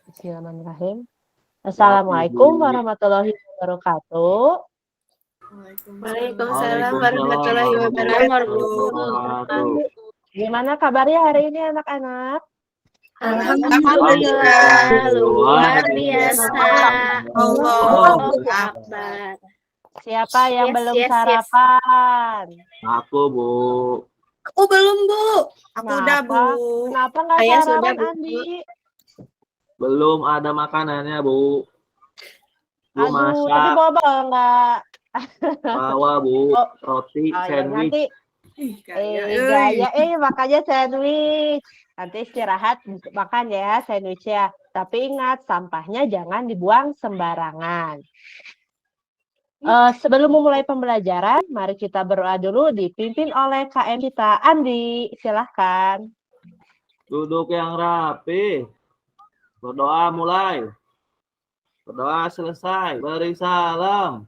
Bismillahirrahmanirrahim. Ya, Assalamualaikum Ibu. warahmatullahi wabarakatuh. Waalaikumsalam warahmatullahi wabarakatuh. Gimana kabarnya hari ini anak-anak? Alhamdulillah, luar biasa. Allahu Akbar. Siapa yang Yes, belum yes, yes. sarapan? Aku, Bu. Aku belum, Bu. Aku udah, Bu. Kenapa nggak Saya sarapan, sudah, Bu. Andi? Belum ada makanannya, Bu. Belum Aduh, masak. tapi bawa nggak? Bawa, Bu. Roti, Oh, ya, sandwich. nanti makanya sandwich. Nanti istirahat makan ya sandwichnya. Tapi ingat, sampahnya jangan dibuang sembarangan. Sebelum memulai pembelajaran, mari kita berdoa dulu dipimpin oleh KM kita. Andi, silahkan. Duduk yang rapi. Berdoa mulai. Berdoa selesai. Beri salam.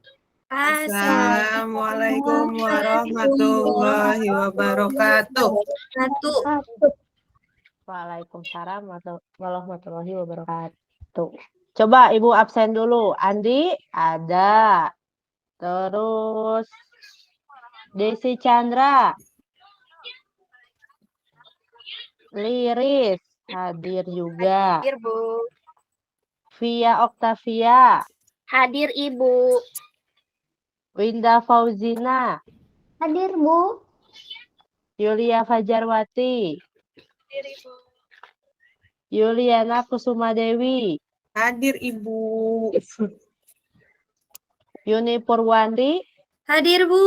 Assalamualaikum warahmatullahi wabarakatuh. Waalaikumsalam warahmatullahi wabarakatuh. Coba Ibu absen dulu. Andi ada. Terus Desi Chandra. Liris hadir juga. Hadir, Bu. Via Octavia. Hadir, Ibu. Winda Fauzina. Hadir, Bu. Yulia Fajarwati. Hadir, Ibu. Yuliana Kusuma Dewi. Hadir, Ibu. Yuni Purwandi. Hadir, Bu.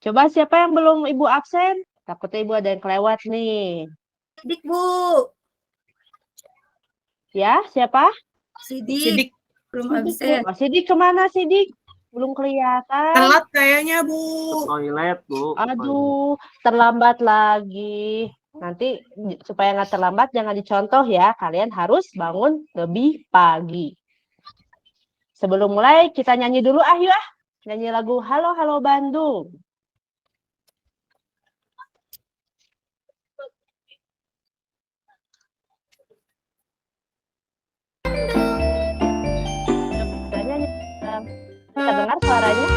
Coba siapa yang belum Ibu absen? Takutnya Ibu ada yang kelewat nih. Sidik, Bu. Ya, siapa? Sidik. Belum absen. Oh, Sidik kemana, Sidik? Belum kelihatan. Telat kayaknya, Bu. Toilet, Bu. Aduh, terlambat lagi. Nanti supaya nggak terlambat, jangan dicontoh ya. Kalian harus bangun lebih pagi. Sebelum mulai, kita nyanyi dulu, yuk. Nyanyi lagu Halo Halo Bandung. Terdengar suaranya?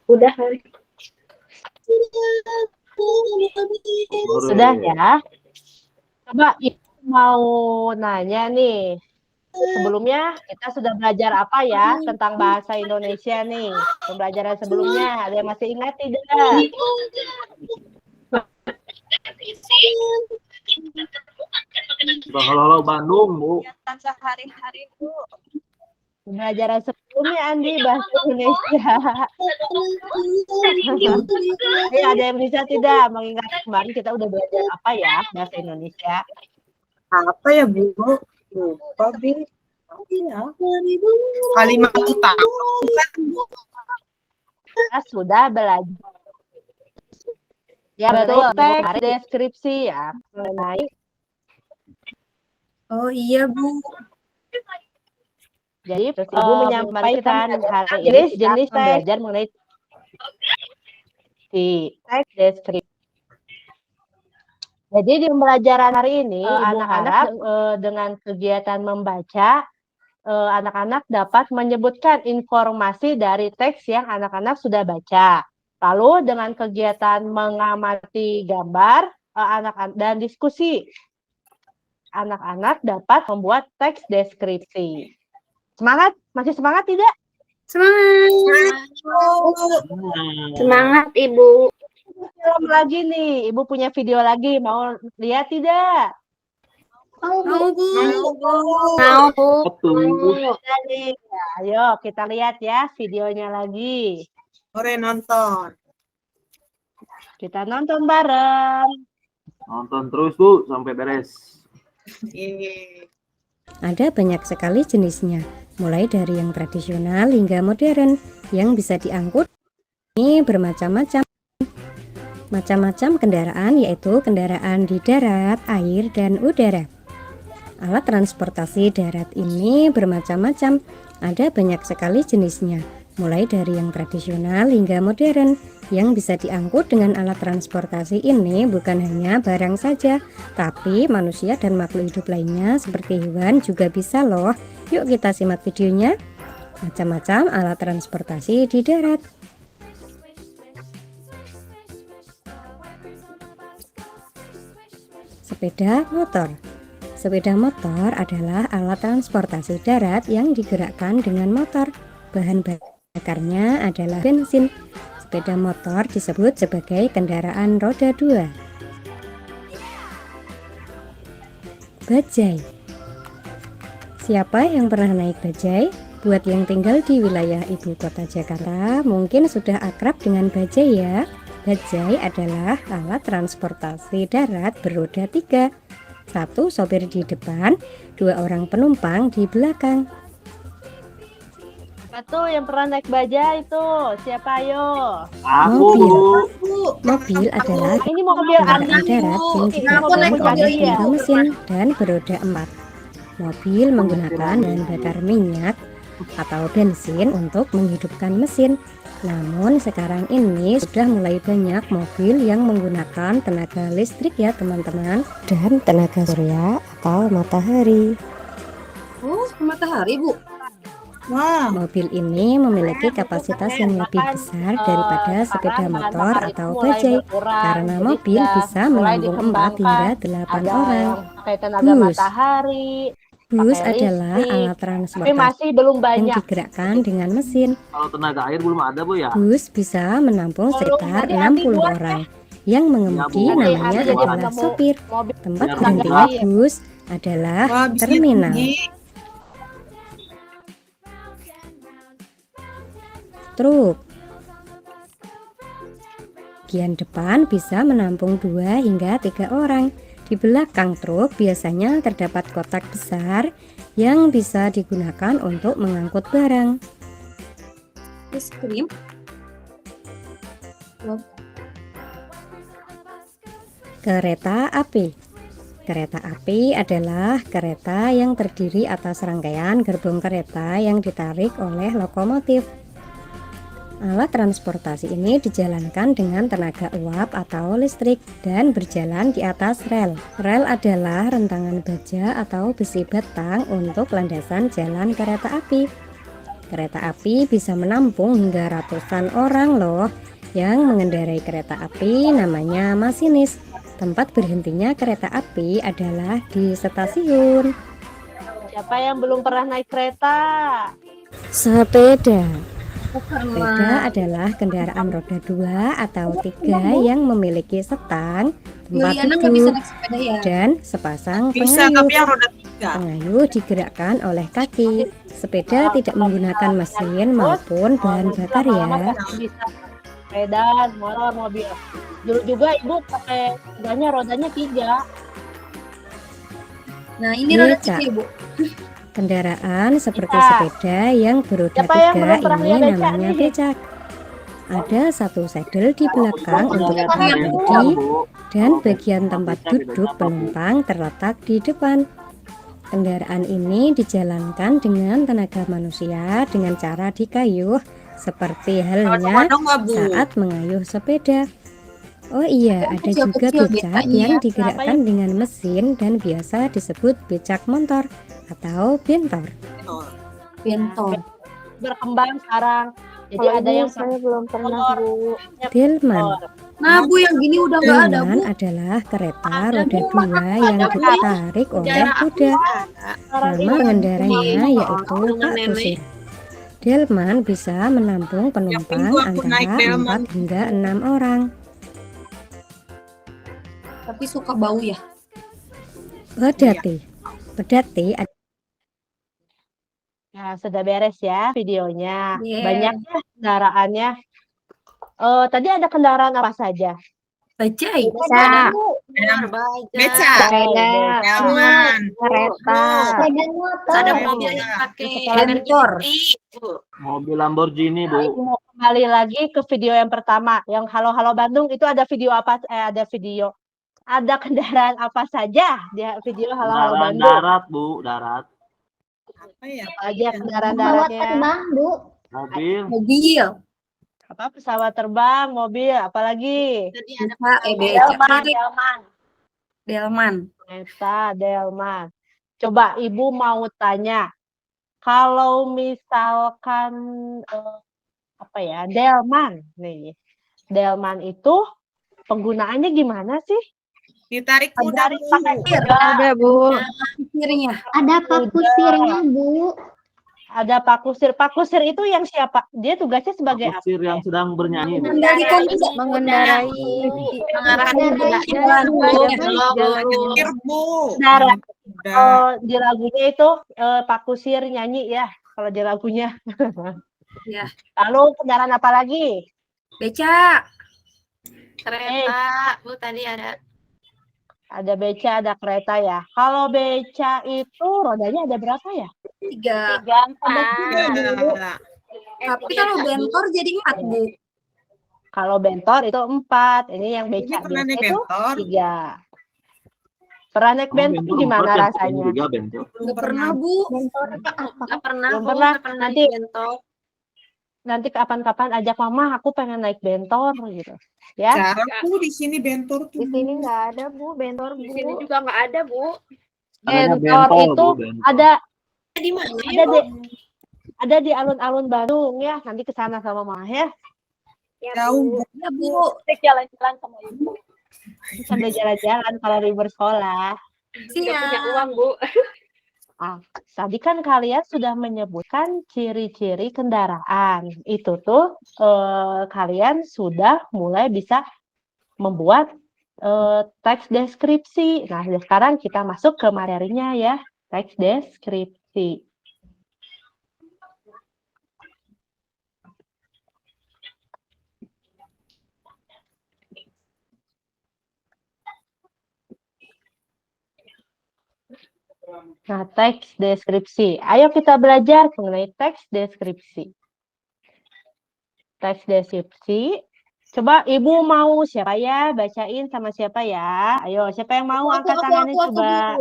Udah. Sudah ya. Coba mau nanya nih. Sebelumnya kita sudah belajar apa ya tentang bahasa Indonesia nih? Pembelajaran sebelumnya ada yang masih ingat tidak? Halo Bandung, Bu. Kegiatan sehari-hari, Bu. Pembelajaran sebelumnya Andi bahasa Indonesia. Ada yang bisa tidak mengingat kemarin kita udah belajar apa ya bahasa Indonesia? Apa ya, Bu? Lupa, Bu. Kalimat utama. Kita sudah belajar. Ya betul, teks deskripsi ya mengenai. Oh iya, Bu. Jadi Ibu menyampaikan hari ini jenis belajar mengenai teks deskripsi. Jadi di pembelajaran hari ini anak-anak dengan kegiatan membaca, anak-anak dapat menyebutkan informasi dari teks yang anak-anak sudah baca. Lalu dengan kegiatan mengamati gambar dan diskusi, anak-anak dapat membuat teks deskripsi. Semangat? Masih semangat tidak? Semangat, Ibu. Film lagi nih, Ibu punya video lagi, mau lihat tidak? Mau, Bu. Betul. Ayo kita lihat ya videonya lagi. Sore nonton. Kita nonton bareng. Nonton terus Bu sampai beres. Ada banyak sekali jenisnya, mulai dari yang tradisional hingga modern, yang bisa diangkut ini bermacam-macam. Macam-macam kendaraan yaitu kendaraan di darat, air, dan udara. Alat transportasi darat ini bermacam-macam, ada banyak sekali jenisnya, mulai dari yang tradisional hingga modern. Yang bisa diangkut dengan alat transportasi ini bukan hanya barang saja, tapi manusia dan makhluk hidup lainnya seperti hewan juga bisa loh. Yuk kita simak videonya. Macam-macam alat transportasi di darat. Sepeda motor. Sepeda motor adalah alat transportasi darat yang digerakkan dengan motor. Bahan bakarnya adalah bensin. Sepeda motor disebut sebagai kendaraan roda 2. Bajai. Siapa yang pernah naik bajai? Buat yang tinggal di wilayah ibu kota Jakarta mungkin sudah akrab dengan bajai ya. Bajai adalah alat transportasi darat beroda 3. Satu sopir di depan, 2 orang penumpang di belakang. Satu yang pernah naik bajai itu siapa ayo? Aku Mobil. Bu. Mobil adalah Ini mobil kendaraan anak darat yang digunakan oleh 2 mesin dan beroda 4. Mobil menggunakan bahan bakar minyak atau bensin untuk menghidupkan mesin. Namun sekarang ini sudah mulai banyak mobil yang menggunakan tenaga listrik ya teman-teman, dan tenaga surya atau matahari. Oh, matahari, Bu. Wah, Mobil ini memiliki kapasitas yang lebih besar daripada sepeda motor atau bajai, karena mobil bisa menampung 4 hingga 8 orang. Pakai tenaga Bus. matahari. Bus Pakai adalah listrik, alat Tapi transportasi masih belum yang banyak. digerakkan dengan mesin. Kalau tenaga air belum ada Bu ya. Bus bisa menampung sekitar 60 orang. Yang mengemudi Ya, Bu. namanya Nanti jadi adalah ketemu sopir. mobil Tempat Ya, Bu. berhentinya bus adalah wah bisa terminal. tinggi. Truk. Bagian depan bisa menampung 2 hingga 3 orang. Di belakang truk biasanya terdapat kotak besar yang bisa digunakan untuk mengangkut barang. Es krim. Kereta api. Kereta api adalah kereta yang terdiri atas rangkaian gerbong kereta yang ditarik oleh lokomotif. Alat transportasi ini dijalankan dengan tenaga uap atau listrik dan berjalan di atas rel. Rel adalah rentangan baja atau besi batang untuk landasan jalan kereta api. Kereta api bisa menampung hingga ratusan orang loh. Yang mengendarai kereta api namanya masinis. Tempat berhentinya kereta api adalah di stasiun. Siapa yang belum pernah naik kereta? Sepeda. Sepeda adalah kendaraan roda 2 atau 3 yang memiliki setang, tempat Yuliana nggak bisa duduk, naik sepeda ya? dan sepasang Bisa, pengayuh. tapi yang roda 3. Pengayuh digerakkan oleh kaki. Sepeda tidak menggunakan mesin maupun bahan bakar ya. Bisa sepeda, motor, mobil. Dulu juga ibu pakai rodanya 3. Nah, ini roda Beca. 3, Bu. Kendaraan seperti Becak. sepeda yang beroda Siapa yang 3 belum pernah ini lihat becak namanya nih? becak. Ada satu sedel di belakang untuk Iya, pengemudi Bu. dan bagian tempat duduk penumpang terletak di depan. Kendaraan ini dijalankan dengan tenaga manusia dengan cara dikayuh seperti halnya Dong nggak, Bu? saat mengayuh sepeda. Oh iya, ada juga Kecil-kecil becak becaknya yang ya. digerakkan dengan mesin dan biasa disebut becak motor atau bentor. Bentor. Berkembang sekarang. Jadi ada yang belum pernah, Bu. Delman. Nah, Bu, yang gini udah nggak ada, Bu. Delman adalah kereta Ada, roda Bu. dua yang Ada, Bu. ditarik oleh kuda. Nama pengendaranya yaitu Pak Kusir. Delman bisa menampung penumpang minggu aku naik antara Delman. 4 hingga 6 orang. Tapi suka bau ya. Pedati. Pedati Nah, sudah beres ya videonya. Yes. Banyak ya kendaraannya. Tadi ada kendaraan apa saja? Bajai. Beca, Beca, sepeda, Delman, kereta, Ada mobil mobil yang yang pakai bentor. Mobil Lamborghini, Bu. Mau kembali lagi ke video yang pertama, yang Halo-Halo Bandung itu ada video apa? Ada kendaraan apa saja di video Halo-Halo Kendaraan Bandung? darat, Bu. Darat. Apa ya? Apa aja kendaraan daratnya? Mobil. Mobil. Apa pesawat terbang, mobil, apalagi? Bisa, Delman. Kereta, Delman. Coba Ibu mau tanya, kalau misalkan Delman nih, Delman itu penggunaannya gimana sih? Ditarik kuda, Bu. ada, Bu. Kirinya. Ada Pak Kusirnya, Bu. Ada Pak Kusir. Pak Kusir itu yang siapa? Dia tugasnya sebagai apa? Kusir yang sedang bernyanyi, Bu. Mengendalikan kuda. Mengendarai Kir, Bu. Darat. Kuda. Oh, di lagunya itu Pak Kusir nyanyi ya, kalau di lagunya. Ya. Lalu kendaraan apa lagi? Beca. kereta, Bu, tadi ada. Ada beca, ada kereta ya. Kalau beca itu rodanya ada berapa ya? 3. 3. Tapi kalau bentor jadi 4, Bu. Kalau bentor itu 4. Ini yang beca Ini pernah biasa naik itu bentor? 3. Pernah naik bentor Bentor gimana empat ya, rasanya? Juga bentor. Nggak pernah, Bu. Nggak pernah, Belum Bu. pernah. Nggak pernah Nanti- naik bentor. Nanti kapan-kapan ajak mama, aku pengen naik bentor gitu. Ya. Jarang, Bu, di sini bentor tuh. Di sini nggak ada, Bu, bentor, Bu. Di sini juga nggak ada, Bu. Adanya Bentor bentol, itu Bu, bentor. ada Di mana? ada di alun-alun Bandung ya. Nanti ke sana sama mama ya. Jauh, Bu. Ya, Bu. Jalan-jalan sama ibu. Sambil jalan-jalan kalau libur sekolah. Nggak punya Siap. uang, Bu. Tadi kan kalian sudah menyebutkan ciri-ciri kendaraan. Itu tuh kalian sudah mulai bisa membuat teks deskripsi. Nah, sekarang kita masuk ke materinya ya, teks deskripsi. Nah, teks deskripsi. Ayo kita belajar mengenai teks deskripsi. Teks deskripsi. Coba Ibu mau siapa ya? Bacain sama siapa ya? Ayo, siapa yang mau angkat tangannya coba.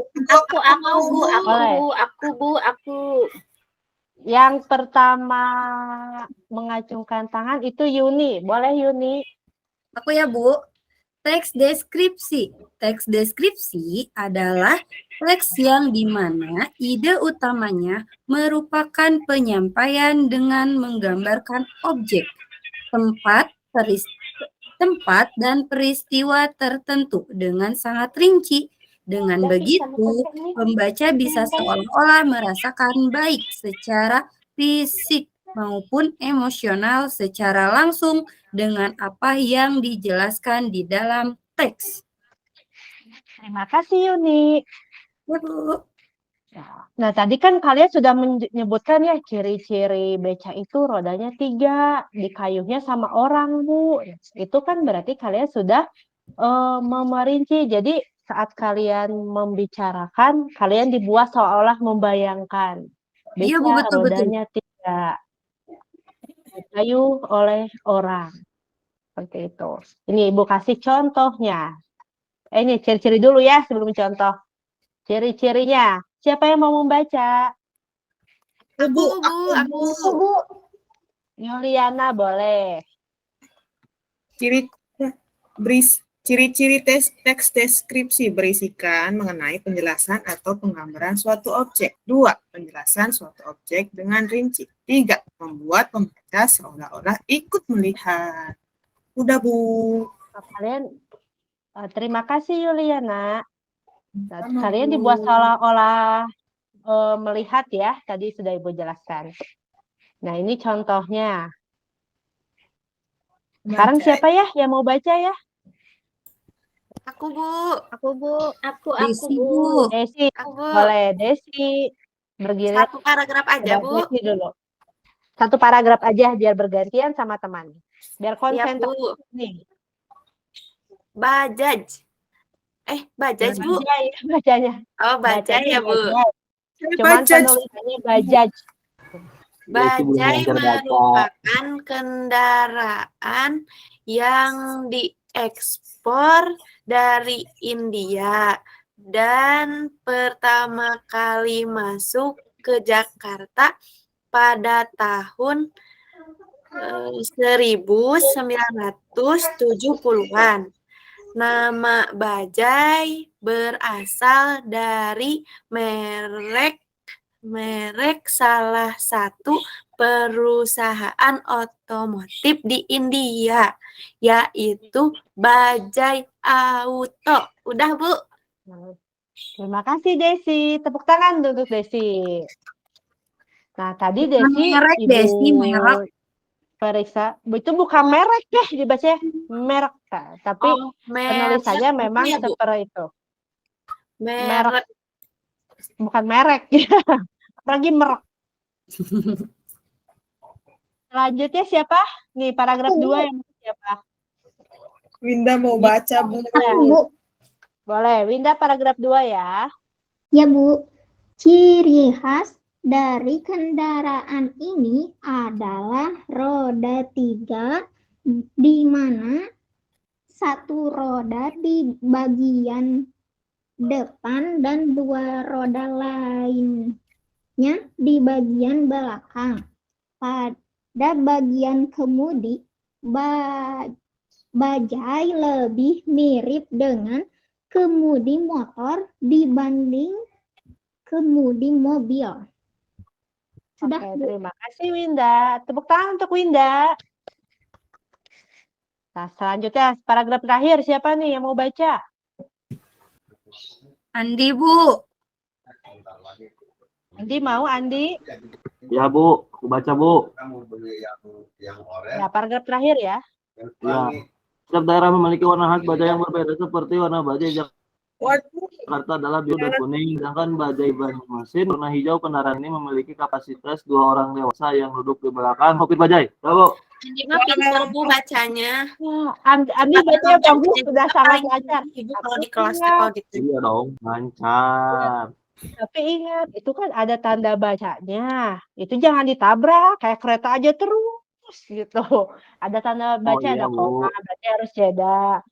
Aku. Yang pertama mengacungkan tangan itu Yuni. Boleh Yuni? Aku ya, Bu. Teks deskripsi. Teks deskripsi adalah teks yang dimana ide utamanya merupakan penyampaian dengan menggambarkan objek, tempat dan peristiwa tertentu dengan sangat rinci. Dengan begitu, pembaca bisa seolah-olah merasakan baik secara fisik maupun emosional secara langsung dengan apa yang dijelaskan di dalam teks. Terima kasih Yuni. Ya, Bu. Nah, tadi kan kalian sudah menyebutkan ya ciri-ciri beca itu rodanya 3, dikayuhnya sama orang, Bu. Itu kan berarti kalian sudah memerinci. Jadi saat kalian membicarakan, kalian dibuat seolah membayangkan. Iya, Bu, Beca betul-betul. rodanya 3, dikayuh oleh orang. Seperti itu. Ini Ibu kasih contohnya. Ini ciri-ciri dulu ya sebelum contoh. Ciri-cirinya. Siapa yang mau membaca? Aku, Bu. Aku. Bu. Yuliana boleh. Ciri-ciri teks deskripsi berisikan mengenai penjelasan atau penggambaran suatu objek. 2. Penjelasan suatu objek dengan rinci. 3. Membuat pembaca seolah-olah ikut melihat. Udah, Bu. Kalian terima kasih Yuliana. Sama, Kalian Bu. dibuat seolah-olah melihat ya. Tadi sudah Ibu jelaskan. Nah, ini contohnya. Sekarang Baca. siapa ya yang mau baca ya? Aku, Bu. Aku, Desi, Bu. Bu. Desi, Aku, Bu. boleh. Desi, bergiliran. Satu paragraf aja, Bu. Desi dulu. Satu paragraf aja biar bergantian sama teman. Biar Iya, konsentrasi Bu. nih. Bajaj. Bajaj, Bu. Baca ya bacanya. Oh, baca ya, Bu. Bajaj. Cuman Bajaj. penulisannya bajaj. Desi belum Bajai belajar baca. merupakan kendaraan yang diekspor dari India dan pertama kali masuk ke Jakarta pada tahun 1970-an. Nama bajai berasal dari merek salah satu perusahaan otomotif di India, yaitu Bajaj Auto. Udah, Bu. Terima kasih Desi. Tepuk tangan untuk Desi. Nah, tadi Desi Merek, Ibu Desi, merek. periksa. Itu bukan merek ya dibaca merek. Tapi penulisannya memang ya, Bu. seperti itu. Merek. Bukan merek. Apalagi merek. Selanjutnya siapa? Nih paragraf 2 yang siapa? Winda mau baca, Bu. Bu. Boleh, Winda paragraf 2 ya. Ya, Bu. Ciri khas dari kendaraan ini adalah roda 3, di mana satu roda di bagian depan dan 2 roda lainnya di bagian belakang. Pada bagian kemudi, bajai lebih mirip dengan kemudi motor dibanding kemudi mobil. Sudah, Oke, Bu. terima kasih Winda. Tepuk tangan untuk Winda. Nah, selanjutnya paragraf terakhir siapa nih yang mau baca? Andi, Bu. Andi mau, Andi? Ya, Bu. Aku baca, Bu. Ya, paragraf terakhir ya. Ya. Setiap daerah memiliki warna khas bajai yang berbeda seperti warna bajai Jakarta adalah biru dan kuning, sedangkan bajai Banjarmasin warna hijau. Kendaraan ini memiliki kapasitas 2 orang dewasa yang duduk di belakang kokpit bajai. Ya, Bu. Andi mah pintar, Bu, bacanya. Andi bacanya bagus, sudah sangat lancar. Ibu kalau di kelas kalau gitu. Iya dong, lancar. Tapi ingat, itu kan ada tanda bacanya. Itu jangan ditabrak, kayak kereta aja terus gitu. Ada tanda baca, iya, ada Bu. koma, berarti harus jeda.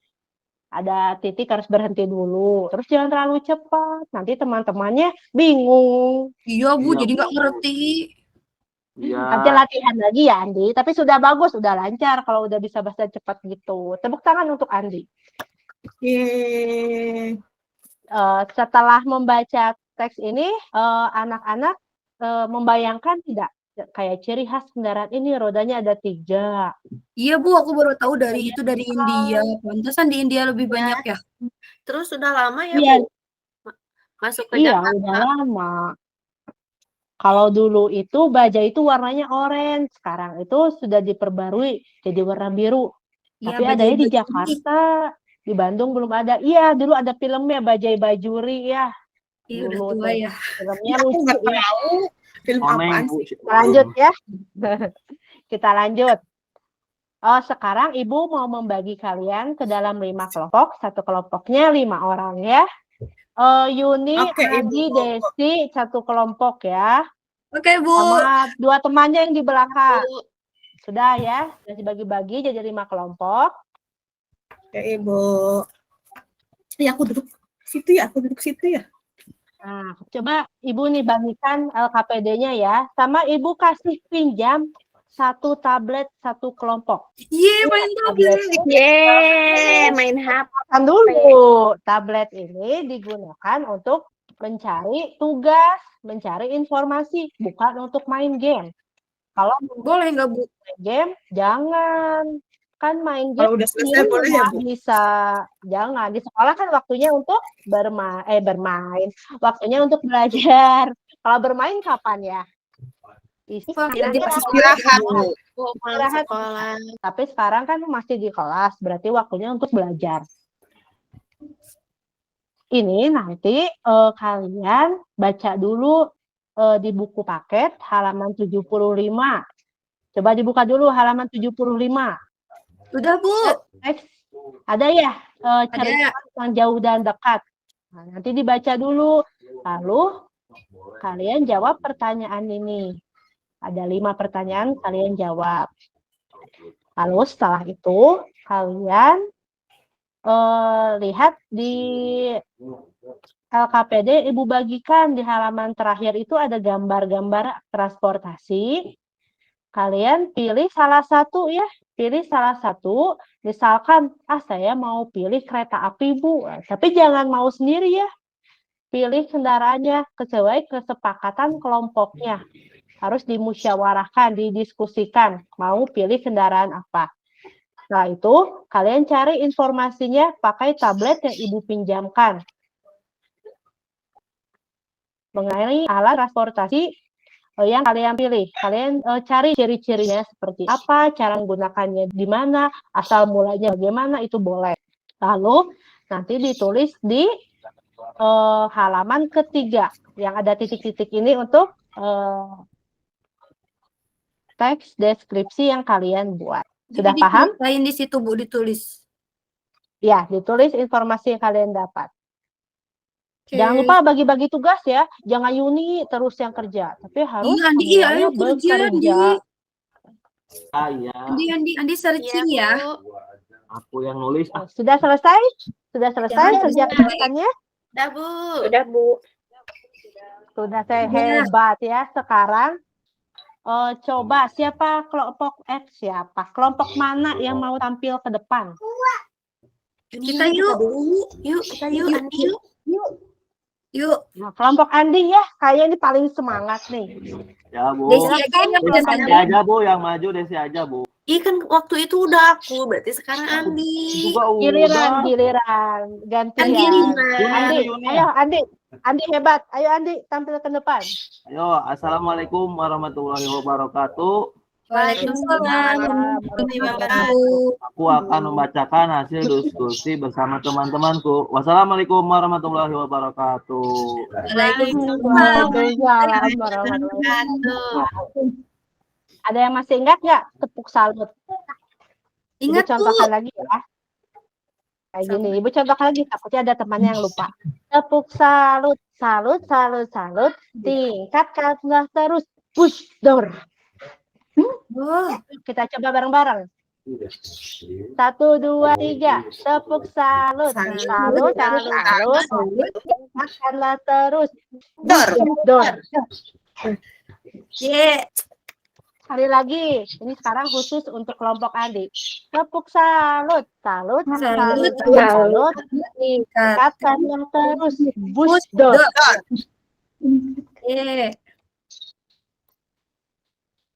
Ada titik harus berhenti dulu. Terus jangan terlalu cepat. Nanti teman-temannya bingung. Iya, Bu. Iya, Jadi nggak Bu. ngerti. Iya. Nanti latihan lagi ya, Andi. Tapi sudah bagus, sudah lancar kalau udah bisa bahasa cepat gitu. Tepuk tangan untuk Andi. Yeay. Setelah membaca teks ini, anak-anak membayangkan tidak kayak ciri khas kendaraan ini rodanya ada 3. Iya, Bu. Aku baru tahu dari India. Pantesan di India lebih banyak ya. Terus sudah lama ya, Iya. Bu? Masuk ke Iya, Jakarta. udah lama. Kalau dulu itu bajai itu warnanya orange, sekarang itu sudah diperbarui jadi warna biru. Iya, Tapi adanya di bajai-bajai. Jakarta, di Bandung belum ada. Iya, dulu ada filmnya Bajai Bajuri ya. Iya, udah Dulu tua tuh. ya. Filmnya Aku lucu nggak ya. tahu film Oneng, apaan Bu. sih. Kita lanjut ya. Kita lanjut. Sekarang Ibu mau membagi kalian ke dalam 5 kelompok. Satu kelompoknya 5 orang ya. Yuni, Oke, Adi, Ibu. Desi, satu kelompok ya. Oke, Bu. Sama 2 temannya yang di belakang. Bu. Sudah ya, sudah dibagi-bagi jadi 5 kelompok. Oke, Ibu. Ya, aku duduk situ ya. Nah, coba Ibu nih bagikan LKPD-nya ya. Sama Ibu kasih pinjam 1 tablet 1 kelompok. Main Tablet Yeay, main HP. kan dulu. Tablet ini digunakan untuk mencari tugas, mencari informasi, bukan untuk main game. Kalau boleh nggak Bu? main game, jangan. Kan main game Kalau udah selesai boleh ya, Bu? bisa. Jangan. Di sekolah kan waktunya untuk bermain. Waktunya untuk belajar. Kalau bermain kapan ya? Istirahat, Bu. Pulang sekolah. Tapi sekarang kan masih di kelas, berarti waktunya untuk belajar. Ini nanti kalian baca dulu di buku paket halaman 75. Coba dibuka dulu halaman 75. Udah Bu. Next. Ada ya cerita yang jauh dan dekat. Nah, nanti dibaca dulu. Lalu kalian jawab pertanyaan ini. Ada 5 pertanyaan, kalian jawab. Lalu setelah itu kalian lihat di LKPD Ibu bagikan di halaman terakhir itu ada gambar-gambar transportasi. Kalian pilih salah satu ya, pilih salah satu. Misalkan, saya mau pilih kereta api Bu, tapi jangan mau sendiri ya. Pilih kendaraannya sesuai kesepakatan kelompoknya. Harus dimusyawarahkan, didiskusikan, mau pilih kendaraan apa. Setelah itu, kalian cari informasinya pakai tablet yang Ibu pinjamkan. Mengenai alat transportasi yang kalian pilih. Kalian cari ciri-cirinya seperti apa, cara menggunakannya di mana, asal mulanya bagaimana, itu boleh. Lalu, nanti ditulis di halaman ketiga, yang ada titik-titik ini untuk teks deskripsi yang kalian buat. Sudah paham? Lain di situ Bu ditulis. Ya, ditulis informasi yang kalian dapat. Okay. Jangan lupa bagi-bagi tugas ya. Jangan Yuni terus yang kerja, tapi harus Andi kerja. Andi searching ya. Aku yang nulis. Sudah selesai? Sudah selesai kerja kerjaannya? Udah Bu. Udah Bu. Sudah saya hebat ya. Sekarang coba siapa kelompok siapa? Kelompok mana yang mau tampil ke depan? Kita yuk. Kita yuk, Andi yuk. Yuk. Nah, kelompok Andi ya, kayaknya ini paling semangat nih. Ya Bu. Desi aja Bu yang maju, Desi aja Bu. Iya kan waktu itu udah aku, berarti sekarang Andi. Giliran gantian. Andi hebat. Ayo Andi tampil ke depan. Ayo, assalamualaikum warahmatullahi wabarakatuh. Waalaikumsalam. Aku akan membacakan hasil diskusi bersama teman-temanku. Wassalamualaikum warahmatullahi wabarakatuh. Waalaikumsalam warahmatullahi wabarakatuh. Ada yang masih ingat nggak tepuk salut? Ingat Ibu contohkan lagi ya. Kayak gini, Ibu contohkan lagi, takutnya ada temannya yang lupa. Tepuk salut, salut, tingkatkanlah terus, push door. Kita coba bareng-bareng. 1, 2, 3, tepuk salut, tingkatkanlah terus, door. Sekali lagi, ini sekarang khusus untuk kelompok Andi. Tepuk salut, tingkatkanlah terus, push door.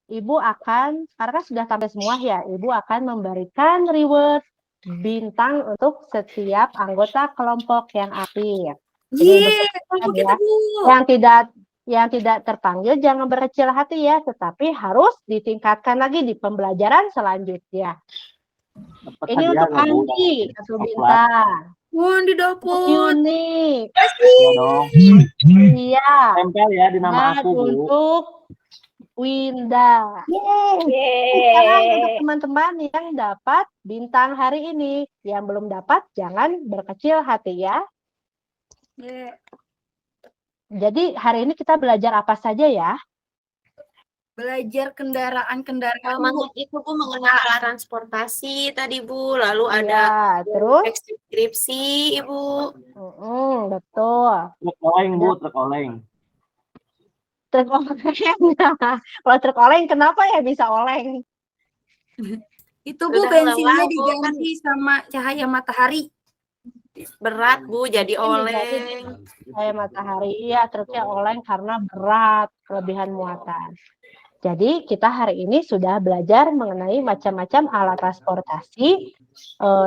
Ibu akan, sekarang kan sudah sampai semua ya, Ibu akan memberikan reward bintang untuk setiap anggota kelompok yang aktif. Yang tidak terpanggil jangan berkecil hati ya, tetapi harus ditingkatkan lagi di pembelajaran selanjutnya. Ini untuk Andi, 1 bintang. Andi dapur. Yuni. Iya. Tempel ya di nama aku, Bu. Untuk Winda. Sekarang untuk teman-teman yang dapat bintang hari ini, yang belum dapat jangan berkecil hati ya. Jadi hari ini kita belajar apa saja ya? Belajar kendaraan-kendaraan. Itu Bu mengenal alat transportasi tadi Bu, lalu ada terus teks deskripsi Ibu. Betul. Truk oleng, Bu, truk oleng. Truk oleng. Kalau truk oleng, kenapa ya bisa oleng? Itu Bu, Udah bensinnya lelah, Bu, kan diganti sama cahaya matahari. berat Bu, jadi Ini oleng. Kayak matahari, iya truknya oleng karena berat, kelebihan muatan. Jadi kita hari ini sudah belajar mengenai macam-macam alat transportasi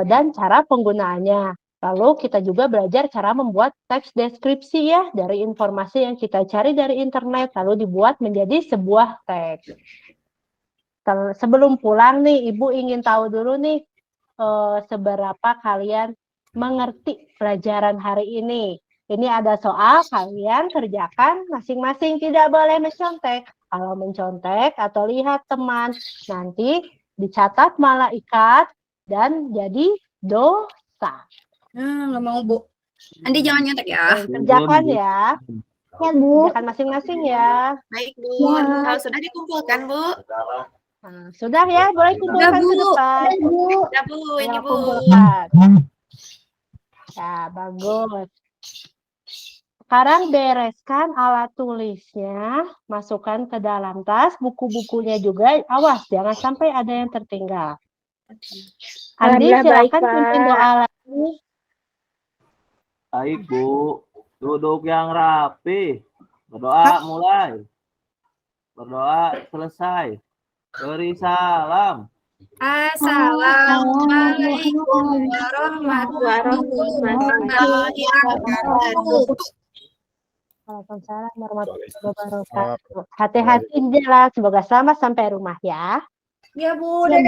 dan cara penggunaannya. Lalu kita juga belajar cara membuat teks deskripsi ya dari informasi yang kita cari dari internet lalu dibuat menjadi sebuah teks. Sebelum pulang nih, Ibu ingin tahu dulu nih seberapa kalian mengerti pelajaran hari ini. Ini ada soal, kalian kerjakan masing-masing, tidak boleh mencontek. Kalau mencontek atau lihat teman, nanti dicatat malaikat dan jadi dosa. Nggak mau Bu. Andi jangan nyontek ya. Kerjakan ya. Ya, Bu. Kerjakan masing-masing ya. Baik Bu, Ya. kalau sudah dikumpulkan Bu. Nah, sudah ya, boleh kumpulkan Bu. ke depan. Ya, Bu. Sudah Bu, ini Ya, Bu. kumpulkan. Ya, bagus. Sekarang bereskan alat tulisnya, masukkan ke dalam tas, buku-bukunya juga, awas, jangan sampai ada yang tertinggal. Andi, Alhamdulillah baik, silakan pimpin Pak. doa lagi. Baik, Bu. Duduk yang rapi. Berdoa mulai. Berdoa selesai. Beri salam. Assalamualaikum warahmatullahi wabarakatuh. Waalaikumsalam warahmatullahi wabarakatuh. Hati-hati di jalan, semoga selamat sampai rumah ya. Ya Bu, dadah.